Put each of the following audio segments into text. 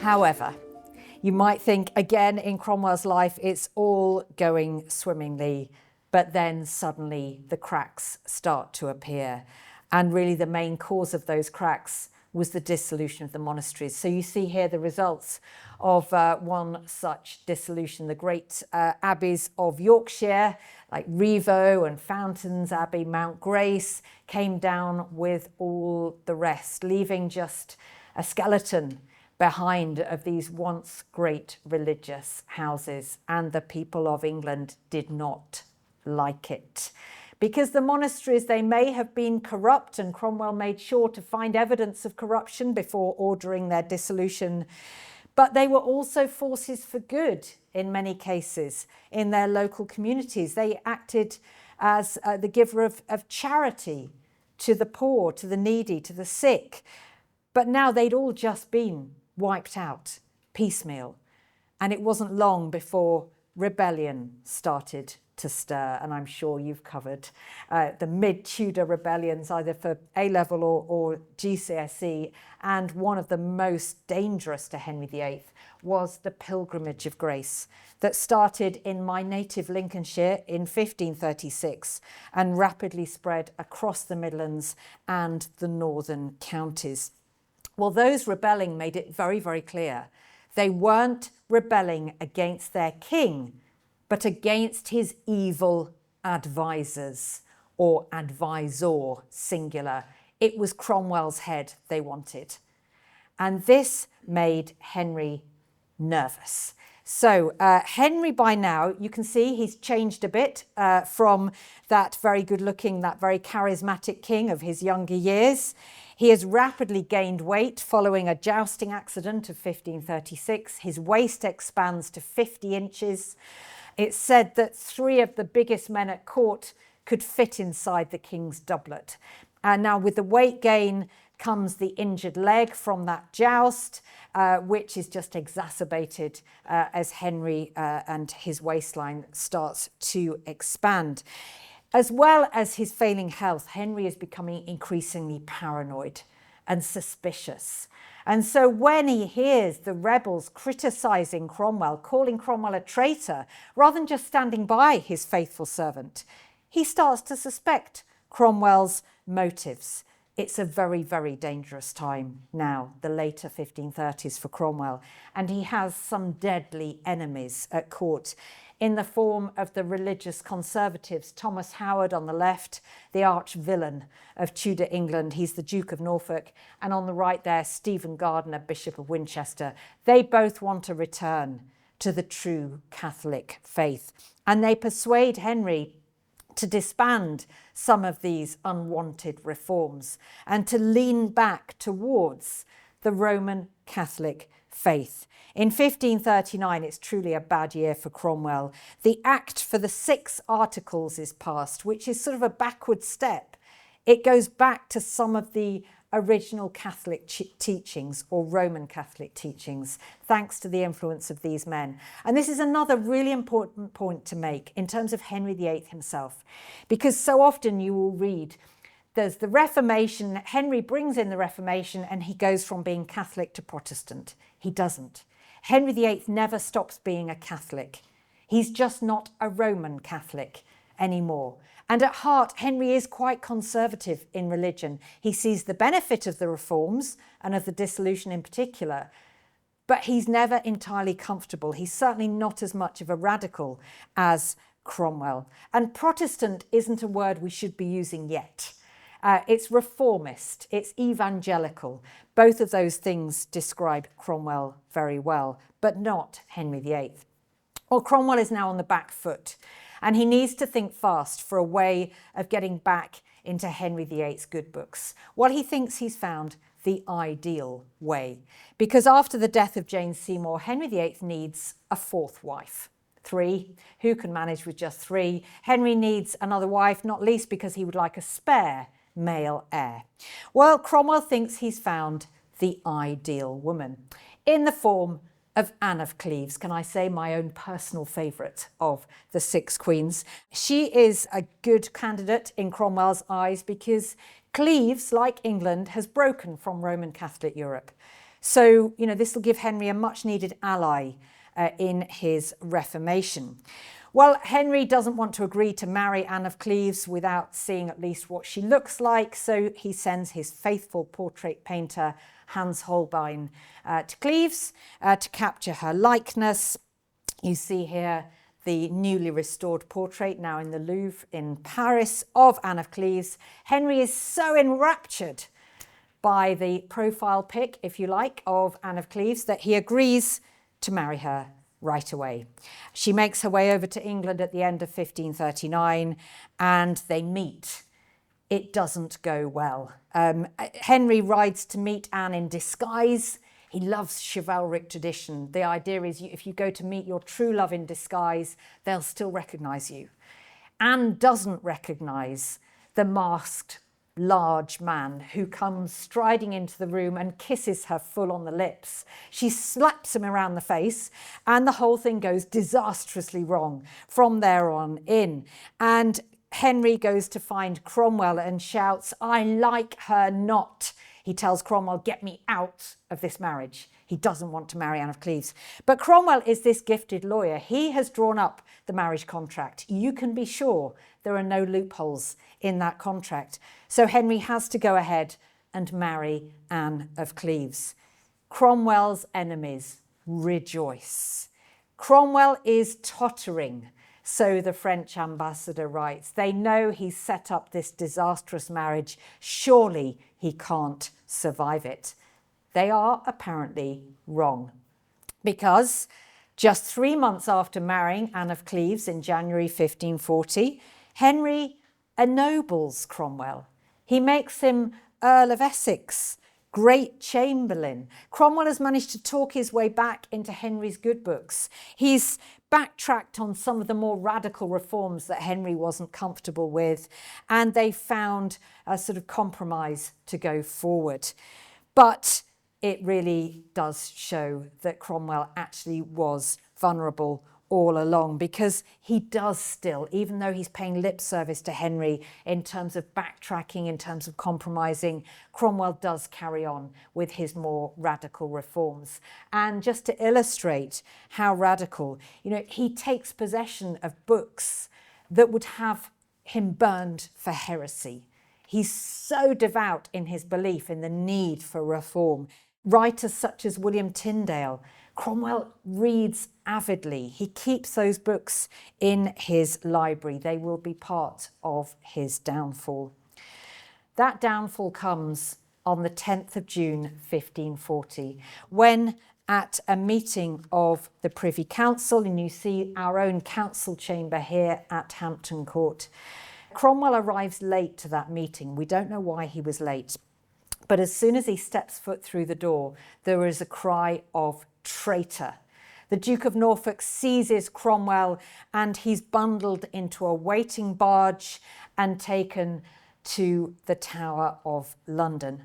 However, you might think again in Cromwell's life it's all going swimmingly, but then suddenly the cracks start to appear. And really the main cause of those cracks was the dissolution of the monasteries. So you see here the results of one such dissolution. The great abbeys of Yorkshire, like Rievaulx and Fountains Abbey, Mount Grace, came down with all the rest, leaving just a skeleton behind of these once great religious houses. And the people of England did not like it. Because the monasteries, they may have been corrupt, and Cromwell made sure to find evidence of corruption before ordering their dissolution, but they were also forces for good in many cases in their local communities. They acted as the giver of charity to the poor, to the needy, to the sick. But now they'd all just been wiped out piecemeal. And it wasn't long before rebellion started to stir, and I'm sure you've covered the mid-Tudor rebellions either for A-level or GCSE, and one of the most dangerous to Henry VIII was the Pilgrimage of Grace that started in my native Lincolnshire in 1536 and rapidly spread across the Midlands and the northern counties. Well, those rebelling made it very, very clear they weren't rebelling against their king, but against his evil advisors, or advisor, singular. It was Cromwell's head they wanted. And this made Henry nervous. So Henry, by now, you can see he's changed a bit from that very good-looking, that very charismatic king of his younger years. He has rapidly gained weight following a jousting accident of 1536. His waist expands to 50 inches. It's said that 3 of the biggest men at court could fit inside the king's doublet. And now with the weight gain comes the injured leg from that joust, which is just exacerbated as Henry and his waistline starts to expand. As well as his failing health, Henry is becoming increasingly paranoid and suspicious. And so when he hears the rebels criticising Cromwell, calling Cromwell a traitor, rather than just standing by his faithful servant, he starts to suspect Cromwell's motives. It's a very, very dangerous time now, the later 1530s for Cromwell, and he has some deadly enemies at court in the form of the religious conservatives, Thomas Howard on the left, the arch villain of Tudor England. He's the Duke of Norfolk. And on the right there, Stephen Gardiner, Bishop of Winchester. They both want to return to the true Catholic faith. And they persuade Henry to disband some of these unwanted reforms and to lean back towards the Roman Catholic faith. In 1539, it's truly a bad year for Cromwell. The Act for the 6 Articles is passed, which is sort of a backward step. It goes back to some of the original Catholic teachings, or Roman Catholic teachings, thanks to the influence of these men. And this is another really important point to make in terms of Henry VIII himself, because so often you will read there's the Reformation, Henry brings in the Reformation and he goes from being Catholic to Protestant. He doesn't. Henry VIII never stops being a Catholic. He's just not a Roman Catholic anymore. And at heart, Henry is quite conservative in religion. He sees the benefit of the reforms and of the dissolution in particular, but he's never entirely comfortable. He's certainly not as much of a radical as Cromwell. And Protestant isn't a word we should be using yet. It's reformist, it's evangelical. Both of those things describe Cromwell very well, but not Henry VIII. Well, Cromwell is now on the back foot, and he needs to think fast for a way of getting back into Henry VIII's good books. Well, he thinks he's found the ideal way, because after the death of Jane Seymour, Henry VIII needs a 4th wife. 3. Who can manage with just 3? Henry needs another wife, not least because he would like a spare male heir. Well, Cromwell thinks he's found the ideal woman in the form of Anne of Cleves. Can I say my own personal favourite of the 6 queens? She is a good candidate in Cromwell's eyes because Cleves, like England, has broken from Roman Catholic Europe. So, this will give Henry a much needed ally in his Reformation. Well, Henry doesn't want to agree to marry Anne of Cleves without seeing at least what she looks like, so he sends his faithful portrait painter Hans Holbein to Cleves to capture her likeness. You see here the newly restored portrait now in the Louvre in Paris of Anne of Cleves. Henry is so enraptured by the profile pic, if you like, of Anne of Cleves that he agrees to marry her right away. She makes her way over to England at the end of 1539 and they meet. It doesn't go well. Henry rides to meet Anne in disguise. He loves chivalric tradition. The idea is if you go to meet your true love in disguise, they'll still recognise you. Anne doesn't recognise the masked large man who comes striding into the room and kisses her full on the lips. She slaps him around the face and the whole thing goes disastrously wrong from there on in. And Henry goes to find Cromwell and shouts, "I like her not." He tells Cromwell, "Get me out of this marriage." He doesn't want to marry Anne of Cleves. But Cromwell is this gifted lawyer. He has drawn up the marriage contract. You can be sure there are no loopholes in that contract. So Henry has to go ahead and marry Anne of Cleves. Cromwell's enemies rejoice. Cromwell is tottering, so the French ambassador writes. They know he's set up this disastrous marriage. Surely he can't survive it. They are apparently wrong, because just 3 months after marrying Anne of Cleves in January 1540, Henry ennobles Cromwell. He makes him Earl of Essex, Great Chamberlain. Cromwell has managed to talk his way back into Henry's good books. He's backtracked on some of the more radical reforms that Henry wasn't comfortable with, and they found a sort of compromise to go forward. But it really does show that Cromwell actually was vulnerable all along, because he does still, even though he's paying lip service to Henry in terms of backtracking, in terms of compromising, Cromwell does carry on with his more radical reforms. And just to illustrate how radical, he takes possession of books that would have him burned for heresy. He's so devout in his belief in the need for reform. Writers such as William Tyndale, Cromwell reads avidly. He keeps those books in his library. They will be part of his downfall. That downfall comes on the 10th of June 1540, when at a meeting of the Privy Council, and you see our own council chamber here at Hampton Court, Cromwell arrives late to that meeting. We don't know why he was late, but as soon as he steps foot through the door, there is a cry of traitor. The Duke of Norfolk seizes Cromwell and he's bundled into a waiting barge and taken to the Tower of London.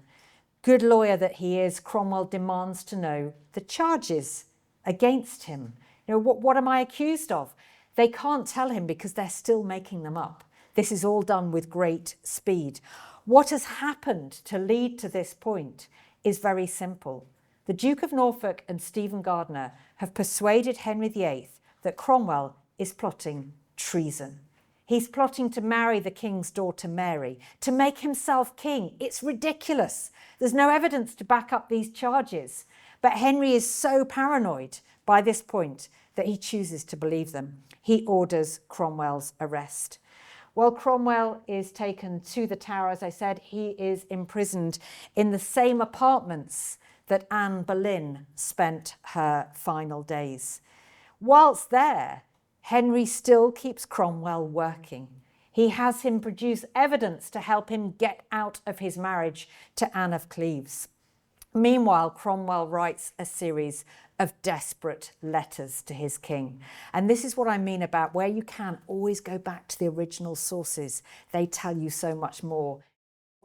Good lawyer that he is, Cromwell demands to know the charges against him. What am I accused of? They can't tell him because they're still making them up. This is all done with great speed. What has happened to lead to this point is very simple. The Duke of Norfolk and Stephen Gardiner have persuaded Henry VIII that Cromwell is plotting treason. He's plotting to marry the king's daughter Mary, to make himself king. It's ridiculous. There's no evidence to back up these charges. But Henry is so paranoid by this point that he chooses to believe them. He orders Cromwell's arrest. Well, Cromwell is taken to the Tower, as I said. He is imprisoned in the same apartments that Anne Boleyn spent her final days. Whilst there, Henry still keeps Cromwell working. He has him produce evidence to help him get out of his marriage to Anne of Cleves. Meanwhile, Cromwell writes a series of desperate letters to his king. And this is what I mean about where you can always go back to the original sources. They tell you so much more.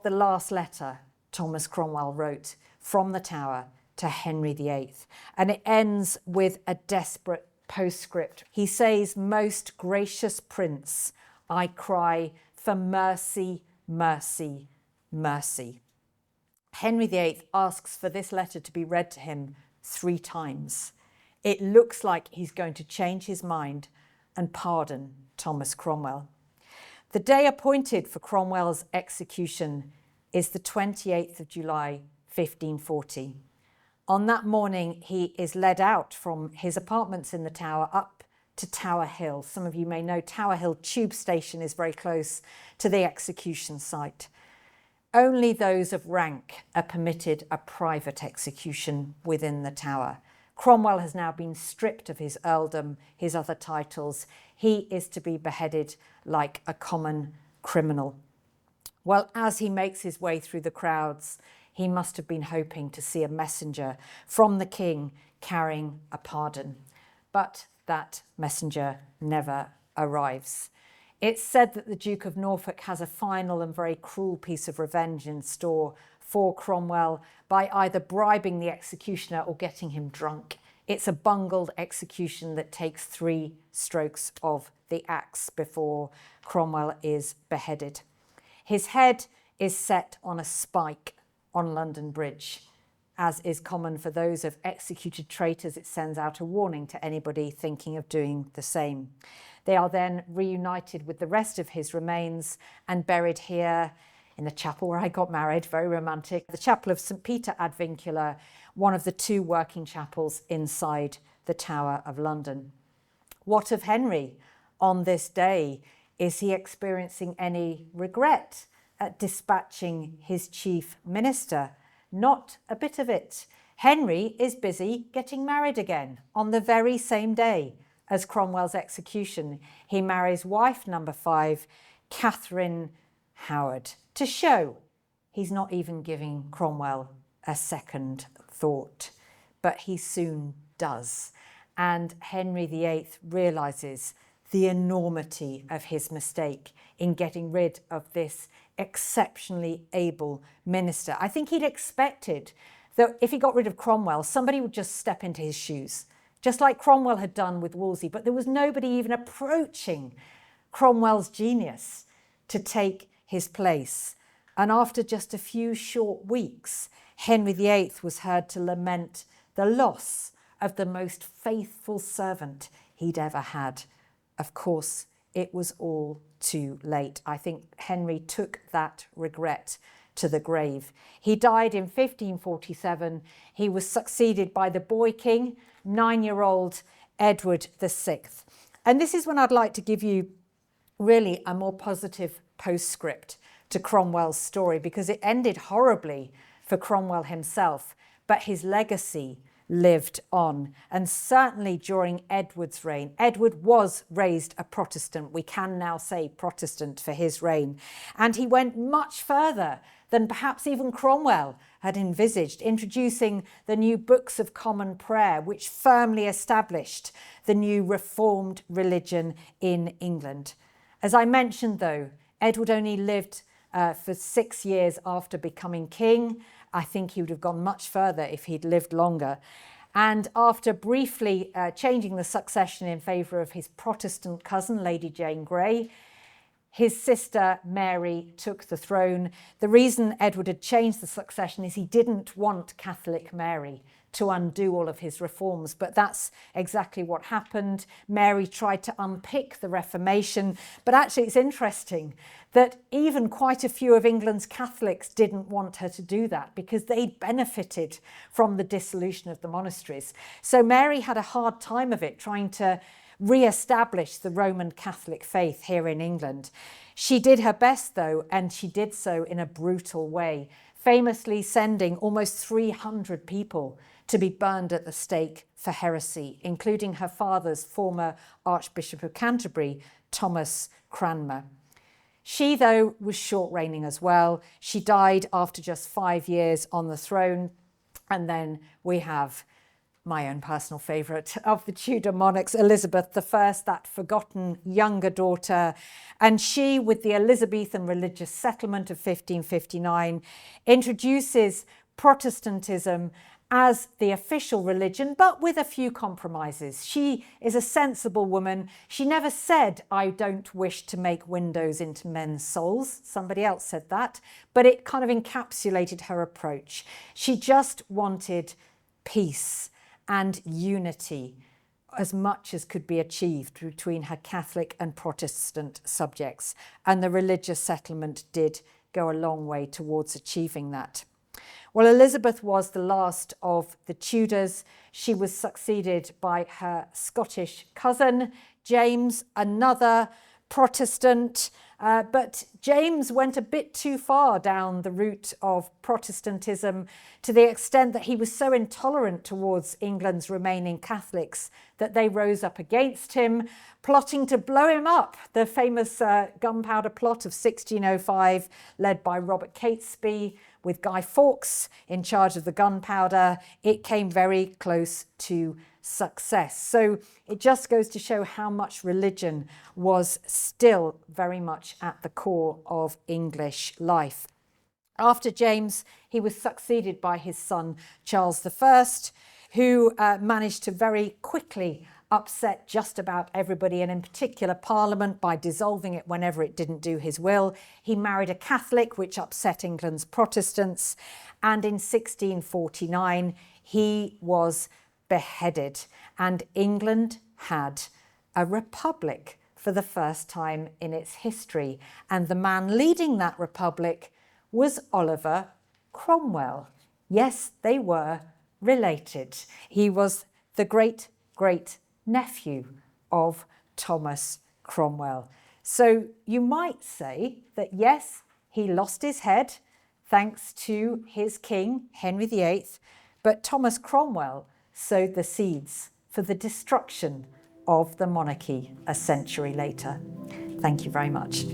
The last letter Thomas Cromwell wrote from the Tower to Henry VIII, and it ends with a desperate postscript. He says, "Most gracious Prince, I cry for mercy, mercy, mercy." Henry VIII asks for this letter to be read to him 3 times. It looks like he's going to change his mind and pardon Thomas Cromwell. The day appointed for Cromwell's execution is the 28th of July, 1540. On that morning, he is led out from his apartments in the Tower up to Tower Hill. Some of you may know Tower Hill tube station is very close to the execution site. Only those of rank are permitted a private execution within the Tower. Cromwell has now been stripped of his earldom, his other titles. He is to be beheaded like a common criminal. Well, as he makes his way through the crowds, he must have been hoping to see a messenger from the king carrying a pardon. But that messenger never arrives. It's said that the Duke of Norfolk has a final and very cruel piece of revenge in store for Cromwell by either bribing the executioner or getting him drunk. It's a bungled execution that takes 3 strokes of the axe before Cromwell is beheaded. His head is set on a spike on London Bridge. As is common for those of executed traitors, it sends out a warning to anybody thinking of doing the same. They are then reunited with the rest of his remains and buried here in the chapel where I got married, very romantic, the chapel of St. Peter ad Vincula, one of the 2 working chapels inside the Tower of London. What of Henry on this day? Is he experiencing any regret at dispatching his chief minister? Not a bit of it. Henry is busy getting married again on the very same day as Cromwell's execution. He marries wife number 5, Catherine Howard, to show he's not even giving Cromwell a second thought. But he soon does. And Henry VIII realises the enormity of his mistake in getting rid of this exceptionally able minister. I think he'd expected that if he got rid of Cromwell, somebody would just step into his shoes, just like Cromwell had done with Wolsey. But there was nobody even approaching Cromwell's genius to take his place. And after just a few short weeks, Henry VIII was heard to lament the loss of the most faithful servant he'd ever had. Of course, it was all too late. I think Henry took that regret to the grave. He died in 1547. He was succeeded by the boy king, 9-year-old Edward VI. And this is when I'd like to give you really a more positive postscript to Cromwell's story, because it ended horribly for Cromwell himself, but his legacy lived on. And certainly during Edward's reign, Edward was raised a Protestant. We can now say Protestant for his reign. And he went much further than perhaps even Cromwell had envisaged, introducing the new Books of Common Prayer, which firmly established the new Reformed religion in England. As I mentioned, though, Edward only lived for 6 years after becoming king. I think he would have gone much further if he'd lived longer. And after briefly changing the succession in favour of his Protestant cousin, Lady Jane Grey, his sister Mary took the throne. The reason Edward had changed the succession is he didn't want Catholic Mary to undo all of his reforms, but that's exactly what happened. Mary tried to unpick the Reformation, but actually it's interesting that even quite a few of England's Catholics didn't want her to do that because they'd benefited from the dissolution of the monasteries. So Mary had a hard time of it trying to re-establish the Roman Catholic faith here in England. She did her best though, and she did so in a brutal way, famously sending almost 300 people to be burned at the stake for heresy, including her father's former Archbishop of Canterbury, Thomas Cromwell. She, though, was short reigning as well. She died after just 5 years on the throne. And then we have my own personal favourite of the Tudor monarchs, Elizabeth I, that forgotten younger daughter. And she, with the Elizabethan religious settlement of 1559, introduces Protestantism as the official religion, but with a few compromises. She is a sensible woman. She never said, I don't wish to make windows into men's souls. Somebody else said that, but it kind of encapsulated her approach. She just wanted peace and unity as much as could be achieved between her Catholic and Protestant subjects, and the religious settlement did go a long way towards achieving that. Well, Elizabeth was the last of the Tudors. She was succeeded by her Scottish cousin, James, another Protestant, but James went a bit too far down the route of Protestantism, to the extent that he was so intolerant towards England's remaining Catholics that they rose up against him, plotting to blow him up. The famous gunpowder plot of 1605, led by Robert Catesby, with Guy Fawkes in charge of the gunpowder, it came very close to success. So it just goes to show how much religion was still very much at the core of English life. After James, he was succeeded by his son Charles I, who managed to very quickly upset just about everybody, and in particular Parliament, by dissolving it whenever it didn't do his will. He married a Catholic, which upset England's Protestants, and in 1649 he was beheaded, and England had a republic for the first time in its history, and the man leading that republic was Oliver Cromwell. Yes, they were related. He was the great-great-nephew of Thomas Cromwell. So you might say that yes, he lost his head thanks to his king, Henry VIII, but Thomas Cromwell sowed the seeds for the destruction of the monarchy a century later. Thank you very much.